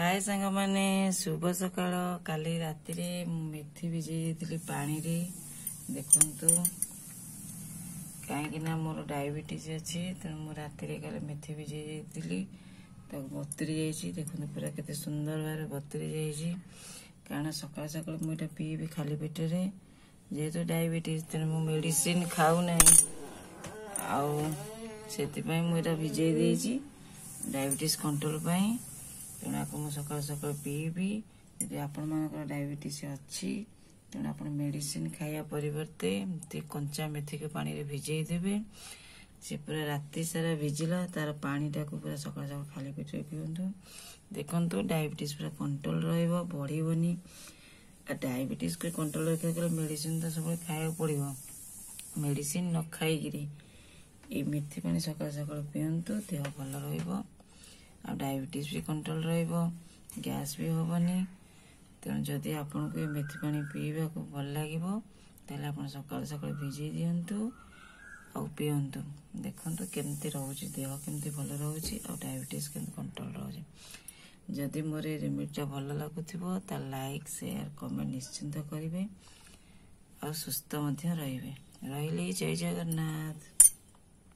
हाय सांग माने शुभ सकाळ काली राती रे मेथी भिजई देइथिली पानी रे देखंतु कहीं मोर डायबिटीज अच्छी तेणु मु राति रे काले मेथी भिजई देइथिली बतुरी जाइए देखो पूरा केते सुंदर भाव बतुरी जाइए कारण सकाल सकाल मुझे पीबी खाली पेट रे जेहेतु डायबिटीज तेणु मु मेडिसिन खाऊ ना मुझे भिजई देइछि डायबिटीज कंट्रोल पाई तेणु आपको सकाल सकाल पीबी यदि आपण मान डायबिटीज अच्छी तेणु आप मेडिसिन खाया परिवर्ते कंचा मेथी के पानी रे भिजई देवे से पूरा राति सारा भिजिला तार पानी टाक पूरा सकाल सकाल खाली पेट पिंतु देखु डायबिटीज पूरा कंट्रोल बढ़नी डायबिटीज को कंट्रोल रखा मेडिसिन तो सब खाया पड़ो मेडिसिन न खाई मेथी पानी सकाल सकाल पिंतु देह भल रहा डायबिटीज भी कंट्रोल गैस भी हेनी तेणु जदि आपन को मेथी पानी पीवा को भल लगे आप सकाल सकाल भिजई दिंतु आ पींतु देखु केमती रोचे देह केमती भल रोचे आ डायबिटीज केमती कंट्रोल रोचे जदि मोर रेमेडीटा भल लगुथिबो ता लाइक शेयर कमेंट निश्चिंत करेंगे आ सुस्थ रही जय जगन्नाथ।